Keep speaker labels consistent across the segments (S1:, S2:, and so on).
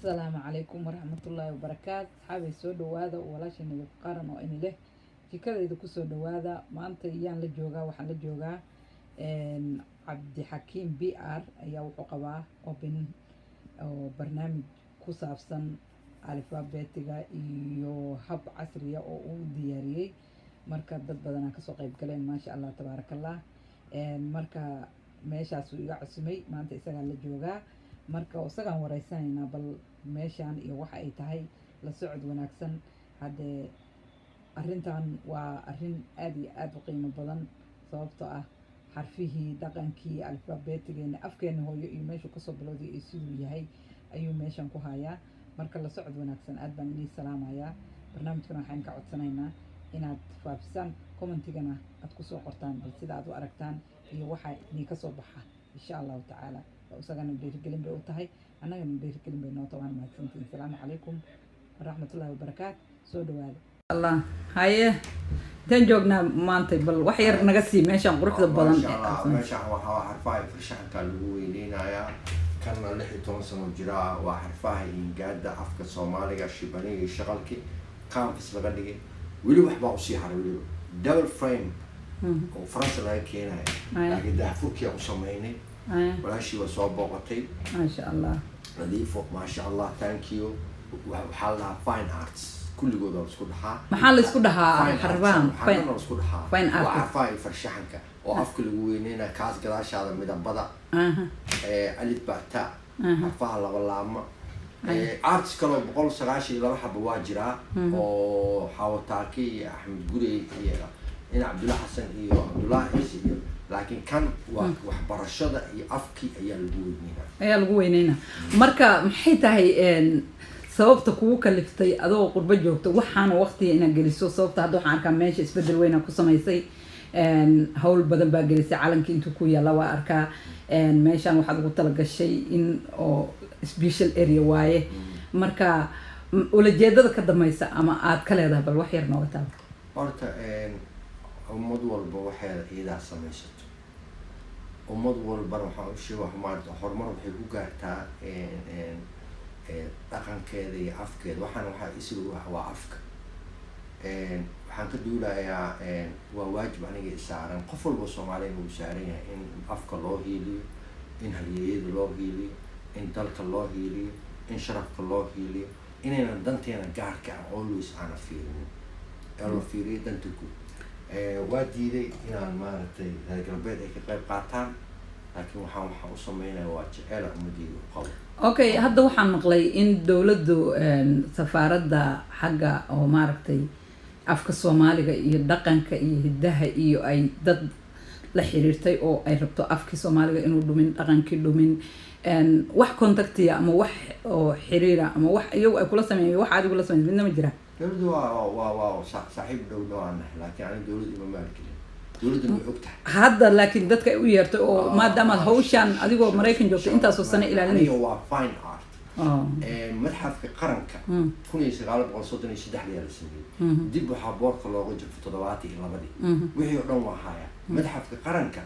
S1: السلام عليكم ورحمة الله وبركاته. حابي سو دوادا ولاشي نبي قارن oo in leh jikadayda ku soo dhawaada maanta iyaan la joogaa waxaan la joogaa Cabdi Xakiim BR ayaa wuxuu qabaa open oo barnaamij ku saabsan alfabetiga iyo hab casri ah oo uu diyaariyay marka dad badan ka soo qayb galeen ma sha Allah tabarakallah marka meeshaas uu iga cusmay maanta isaga la joogaa marka isagaan wareysanayna bal meeshaan iyo waxa ay tahay la socod wanaagsan hadee arrintan waa arrin aad iyo aad u qiimo badan sababtoo ah xarfihii dhaqankii alfabetigeena afkeena hooyo iyo meesha ka soo bilowday ee siduu yahay ayuu meeshan ku hayaa marka la socod wanaagsan aad baan idin salaamayaa barnaamijkan waxaan ka codsanaynaa inaad faafisaan commentigana aad ku soo qortaan bal sida aad u aragtaan iyo waxa idin ka soo baxa insha Allah ta'ala وسجنا بيرجلين بيوتهاي أنا من بيرجلين بينوتها وأنا ما تنتين السلام عليكم ورحمة الله وبركاته سود وهذا الله هاي تنجوجنا مانتي بالوحير نقصي ماشي نقرف البلان
S2: ماشي وحرفاي في الشحن كالوينين يا كان لحي تونسون وجراء وحرفاي إنجاد أفك الصومالي الشباني الشغلكي كان في سلقدي ولو وحبا وصيحة ولو دبل فريم وفرنسا لا كينا لكن ده فوكيا وصميني ولاشي وصوب بوقتي
S1: ما شاء الله
S2: نظيف ما شاء الله ثانك يو وحالها فاين ارتس كل جودة اسكودها
S1: محل اسكودها حربان
S2: فاين اسكودها
S1: فاين ارتس
S2: وعفاي فرشحنك وافك الوينينا كاس قلاش هذا مدبدا الف باتا عفاها لبلامه ارتس كلو بقول سغاشي لو حب واجرا او حاوتاكي احمد غوري إن عبد الله حسن iyo Abdullah Ciise laakiin kan wax barashada iyo afki ayaa lagu weynayna
S1: marka maxay tahay sababta kugu kaliftay adoo qurba joogto waxaan waqti inaad geliso sababta hadda waxaan arkaa meesha isbedel weyn ku samaysay hawl badan baa gelisay calankii intuu ku yaala waa arkaa meeshan waxaad ugu talagashay in oo special area waaye marka ulajeedada ka dambaysa ama aad ka leedahay bal wax yar nooga taab
S2: horta ummad walba waxay iyada samaysato ummad walba waxa uu sheego horumar waxay ku gaartaa dhaqankeeda iyo afkeeda waxa isagu waa afka waxaan ka duulayaa waa waajib aniga saaran qof walba Soomaaliyeed uu saaran yahay in afka loo hiiliyo in halyeeyada loo hiiliyo in dalka loo hiiliyo in sharafka loo hiiliyo inayna danteena gaarka ah always aan fiirin ee fiiriyo danta guud waadiiday inaan maaragtay galbeed ay ka qayb qaataan laakiin waxaan u sameeyay waa jecel umadiidu qabo
S1: okay hadda waxaan maqlay in dawladdu safaaradda xagga oo maaragtay afka Soomaaliga iyo dhaqanka iyo hidaha iyo ay dad la xiriirtay oo ay rabto afka Soomaaliga inuu dhumin dhaqankii dhumin wax contactiya ama wax oo xiriira ama wax iyagu ay kula sameeyay wax adigu la sameeyay midna ma jira
S2: دولة صاحب دولة عنه لكن أنا دولة إمام مالك دولة المحكتة
S1: هذا لكن دتك ويرت أو ما دام هوشان أديكو مريكن جوت أنت سوسنة إلى
S2: اللي هو فاين آرت متحف في قرنك كوني سقالب قصدني شدح لي السنين دب حبور كلاغو جف تضواتي إلى بدي وهي يوم وحياة متحف في قرنك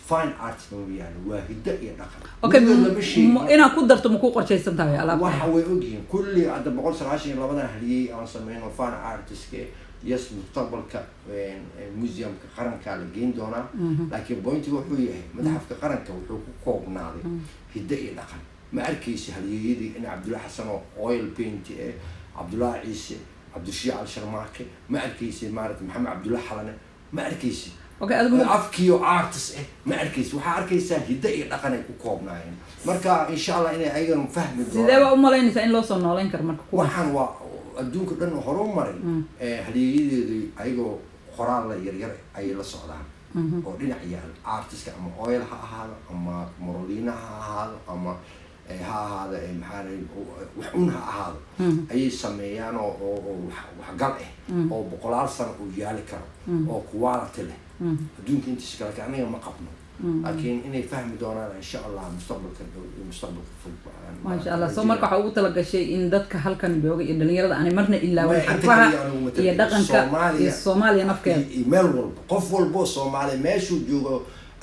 S2: فاين آرتس يعني واحد ينقل.
S1: أوكي أنا قدرت مكوقر شيء سنتاوي على.
S2: وحوي أوجين كل عند بقول سرعشين لبنا هلي أنا سمينا فاين آرتس كي يس مستقبل ك موزيوم كقرن كالجين دونا لكن بوينتي وحويه متحف كقرن كوحوق نادي هدا ينقل ما أركيس هلي يدي إن عبد الله حسن أويل بينت عبد الله عيسى عبد الشيع الشرماكي ما أركيس مارت محمد عبد الله حلنا ما أركيس
S1: اوكي
S2: afkiyo artist ma arkays waxa arkaysaa hidda iyo dhaqan ay ku koobnaayeen marka insha Allah inay ayagana fahmi doonaan
S1: sidee waa u malaynaysaa in loo soo nooleyn karo marka
S2: waxaan waa adduunka dhan horumaray hadiyadeedu ayagoo qoraal la yar yar ay la socdaan oo dhinac yaal artist ama oil ha ahaado ama morolina ha ahaado ama ha ahaado maxay wax un ha ahaado ay sameeyaan oo wax gal ah oo boqolaal sano u yaali karo oo quality leh adduunka intiisa kale aniga ma qabno laakiin inay fahmi doonaan insha Allah mustaqbalka fog
S1: ما شاء الله سو marka waxa ugu talagashay in dadka halkan jooga iyo dhalinyarada aan marna ilaawin xarfaha iyo dhaqanka Soomaaliya nafkeeda
S2: email walba qof walba Soomaali meeshu joogo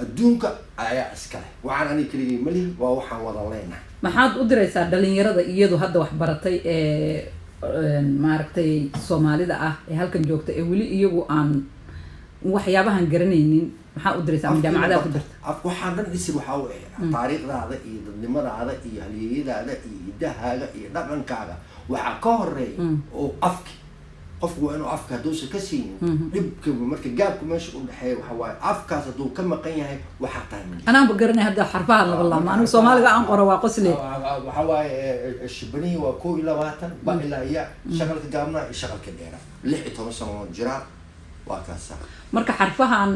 S2: adduunka ayaa iskale waxaan aniga keligay malihi waa waxaan wada leenahay.
S1: maxaad u diraysaa dhalinyarada iyadu hadda wax baratay ee maaragtay Soomaalida ah ee halkan joogta ee weli iyagu aan waxyaabahan garanaynin maxaa u diraysaa jaamacadaha ku jirta?
S2: waxaan dhan dhisir waxaa weeye taariikhdaada iyo dadnimadaada iyo halyeeyadaada iyo hidahaaga iyo dhaqankaaga waxaa ka horeeya oo afki qofku waa inuu afka hadduusan ka siinin dhibka marka gaabka meesha u dhexeeya waxa waaye afkaas hadduu ka maqan yahay waxaa tahay
S1: anaanba garanay hadda xarfaha laba laamo anigu Soomaaliga aan qoro waa qosle
S2: waxa waaye shibanihi waa 22 ba ilaa iya shaqalka gaabnaa iyo shaqalka dheera 16 sano jira waa kaasa
S1: marka xarfahan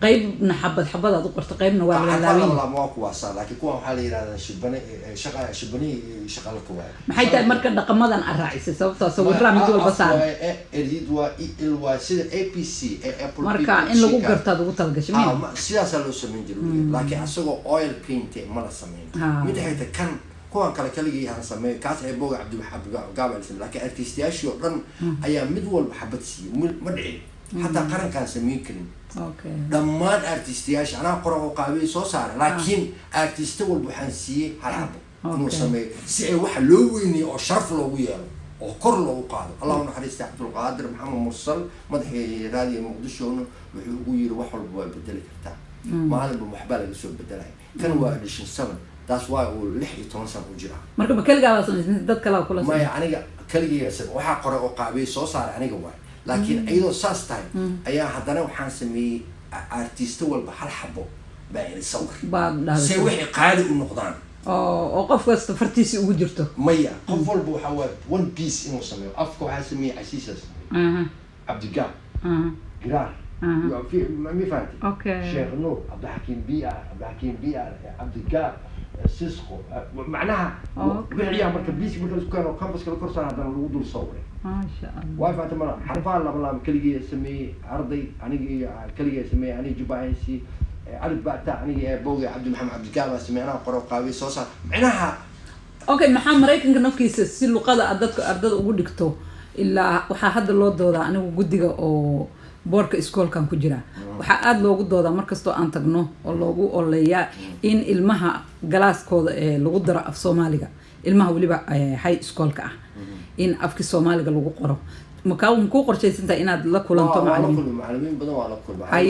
S1: qaybna xabad aad u qorto qaybna waa la laabay
S2: la ma ku waasa laakiin kuwa waxa la yiraahdaa shibani shaqalka waa
S1: maxay tahay marka dhaqamadan araacisay sababtoo sawirra mid walba saaran
S2: erid waa il waa sida APC Apple
S1: marka in lagu garto ugu talgashay
S2: sidaas loo sameyn jiray laakiin asagoo oil paint ma la sameyn mid hayta kan kuwan kale kaligii aan sameey kaas ay booga Cabdiwaxaab gaabal sameey laakiin artistiyaasho dhan ayaa mid walba xabad siiyay ma dhicin hatta qarankaan sameyn karin dhammaan artistiyaasha anaa qoran oo qaabay soo saaray laakiin artista walba waxaan siiyay hal xabo inuu sameeyo si ay wax loo weyniyo oo sharaf loogu yeelo oo kor loogu qaado Allahu naxariista Cabdulqaadir Maxamed Mursal madaxii raadiyo Muqdisho wuxuu ugu yiri wax walba waa bedeli kartaa maalinba waxba laga soo bedelay kan waa edition 7 taas waa uu 16 sano u jira marka
S1: ma kaligaa waa sameeyay dad kale kula
S2: sameeyay ma aniga kaligii waxa qoray oo qaabay soo saaray aniga waa laakiin ayadoo saas tahay ayaa haddana waxaan sameeyay artista walba hal xabo baa sawir si wixii qaali u noqdaan oo qof kasta fartiisi ugu jirto maya qof walba waxa waa one piece inuu sameeyo afka waxa sameeyay Casiisas Abdigaab Giraar في ما فهمت شيخ نور عبد الحكيم بيئة عبد الجاب سيسكو معناها بيعيا مركب بيس مركب كانوا كامبس كانوا كورسان هذا الوضوء الصوري
S1: ما شاء الله
S2: واقف أنت مرة حرفان لا كلية يسميه عرضي أنا كلية يسميه أنا جبايسي عرض بعتها أنا بوجي عبد المحمد عبد الجاب اسمي أنا قرأ قابي صوصا معناها
S1: أوكي محمد رأيك إنك نفكي سيل لقادة أردت أقول لك تو إلا وحد الله دودا أنا وجودي أو boorka iskoolkan ku jira waxa aad loogu doodaa markastoo aan tagno oo loogu oleeyaa in ilmaha galaaskooda ee lagu daro af Soomaaliga ilmaha waliba high schoolka ah in afki Soomaaliga lagu qoro marka uu ku qorshaysantaa inaad la kulanto
S2: macallimiin badan waa la kulmay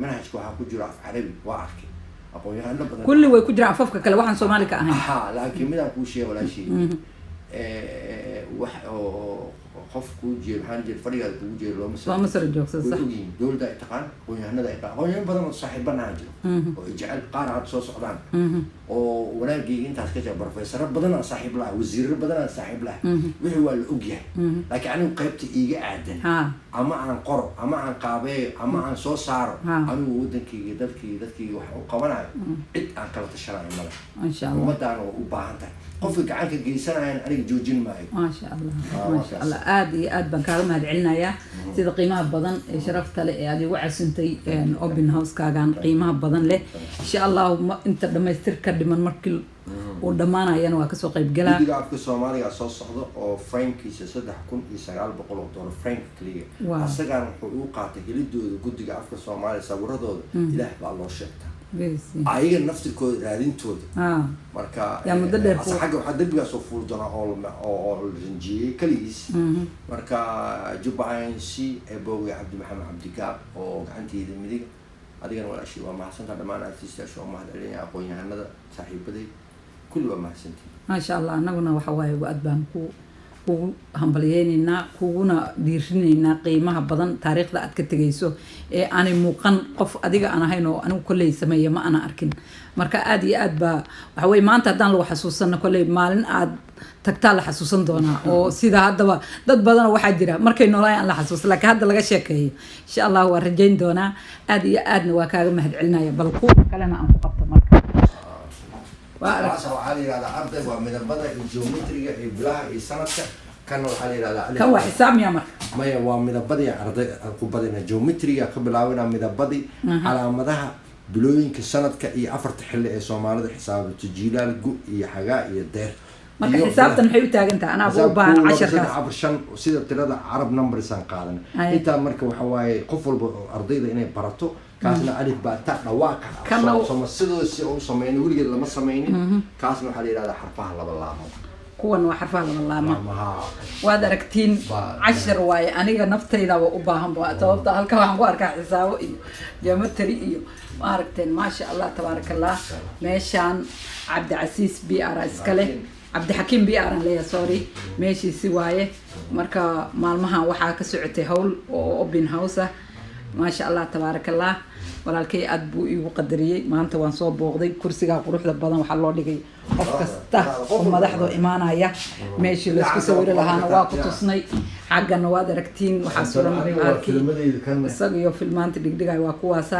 S2: manhajku waxa ku jira af Carabi waa arkay aqoon-yahano badan
S1: kulli way ku jiraan afafka kale waxaan Soomaaliga ahayn
S2: laakiin midaan ku sheegay walaashii wax qof ku jeer waxaan jeer fadhiga ku jeer loo
S1: masar joogsan sax
S2: dowladda ay taqaan aqoon-yahanada ay aqoon-yahan badan oo saaxiibana jiro oo jecel qaar aad soo socdaan oo wanaagii intaas ka jira professor badan oo saaxiib la wasiir badan oo saaxiib la wixii waa la ogyahay laakiin anigu qaybta iiga aadan ama aan qoro ama aan qaabeeyo ama aan soo saaro anigu wadankayga dadkayga wax u qabanayo cid aan kala tashanayo mala
S1: insha Allah
S2: ummadaan u baahan tahay qofka gacan ka geysanayaan aniga joojin maayo
S1: ma sha Allah aad iyo aad baan kaaga mahadcelinayaa sida qiimaha badan ee sharafta leh ee aad igu casintay open house kaagan qiimaha badan leh insha Allah inta dhamaystir ka dhiman markii uu dhamaanayana waa ka soo qayb galaa
S2: diga afka Soomaaliga soo socdo oo frankiisa 3900 frank kaliya asagaan wuxuu u qaatay helidooda gudiga afka Soomaaliga sawiradooda Ilaahay baa loo sheegtaa ayaga naftirkooda raadintooda marka
S1: yaa muddo dheer
S2: xagga waxa dambiga soo fuul doona oo rinjiyay kaliis marka jubaansi ebooga Cabdi Maxamed Cabdigaab oo gacanteeda midig adigana walaashii waa mahadsantahay dhamaan artistayaasha oo mahadcelinaya aqoon-yahanada saaxiibaday kulli waa mahadsantahay ma
S1: sha Allah anaguna waxa waaye aad baan ku hambalyeynayna kuguna dhiirinaynaa qiimaha badan taariikhda aad ka tagayso ee aanay muuqan qof adiga aan ahayn oo anigu kulay sameeyo ma ana arkin marka aad iyo aad ba waxa way maanta hadaan lagu xasuusano kulay maalin aad tagtaa la xasuusan doonaa oo sida haddaba dad badan waxa jira markay noolaan la xasuusan laakiin hadda laga sheekeeyo insha Allah waa rajayn doonaa aad iyo aadna waa kaaga mahadcelinaya bal ku kalena aan ku qabto marka
S2: waxaa la yiraahdaa arday waa midabada iyo geometriga iyo bilaha iyo sanadka kan waxaa la yiraahdaa
S1: kan waa xisaab miya marka
S2: maya waa midabadii arday ku badina geometriga ka bilaabina midabadii calaamadaha bilooyinka sanadka iyo afarta xilli ee Soomaalida xisaabato jiilaal gu iyo xagaa iyo deer
S1: marka xisaabtan maxay u taagan tahay anaa u baahan
S2: 10 sida tirada Arab numbers aan qaadan inta marka waxa waaye qof walba ardayda inay barato kaasna alif baa ta dhawaaqa soma sidoo si uu sameeyay weligeed lama sameeynin kaasna waxa la yiraahdaa xarfaha laba laamo
S1: kuwan waa xarfaha laba laamo waad aragtiin cashar waaye aniga naftayda waa u baahan sababta halka waxaan ku arkaa xisaabo iyo geometry iyo ma aragteen maasha Allah tabarakallah meeshaan Cabdicasiis BR iskale Cabdixakiim BR leeyahay sorry meeshiisi waaye marka maalmahan waxaa ka socotay hawl oo open house ah maasha Allah tabarakallah walaalkay aad buu igu qadariyay maanta waan soo booqday kursiga quruxda badan waxa loo dhigay qof kasta oo madaxdo imaanaya meeshii la isku sawir lahaana waa ku tusnay xaqana waad aragtiin waxa suran markii isaga filmaanta dhigdhigay waa kuwaasa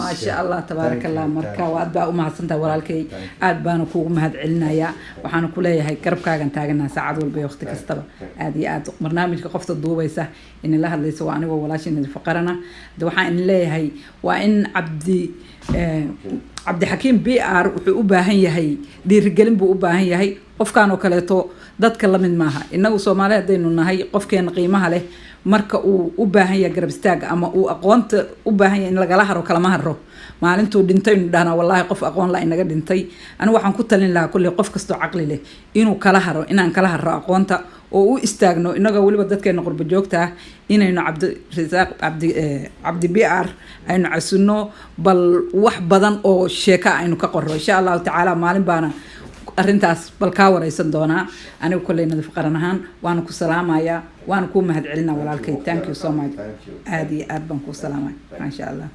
S1: maasha Allah tabarakallah marka waad baa u mahadsantahay walaalkay aad baan kuugu mahad celinaya waxaan ku leeyahay garabkaagan taaganaa saacad walba waqti kastaba aad iyo aad barnaamijka qofta duubaysa in la hadlayso waa aniga walaashin faqarana waxaan leeyahay waa in Cabdixakiim BR wuxuu u baahan yahay dhiirigelin buu u baahan yahay qofkaan oo kaleeto dadka la mid maaha inagu Soomaaliyeed aynu nahay qofkeen qiimaha leh marka uu u baahan yahay garab istaag ama uu aqoonta u baahan yahay in laga haro kala ma haro maalintuu dhintay dhana wallahi qof aqoon la inaga dhintay anigu waxaan ku talin lahaa kulli qof kasto aqli leh inuu kala haro inaan kala haro aqoonta oo u istaagno inaga waliba dadkeena qurba joogta inaynu Cabdi BR aynu casino bal wax badan oo sheeka aynu ka qorro insha Allah ta'ala maalin baana arintaas bal ka wareysan doona anigu kulleena faqaran ahaan waan ku salaamaya waan ku mahad celinaa walaalkay thank you so much aad iyo aad baan ku salaamay ma sha Allah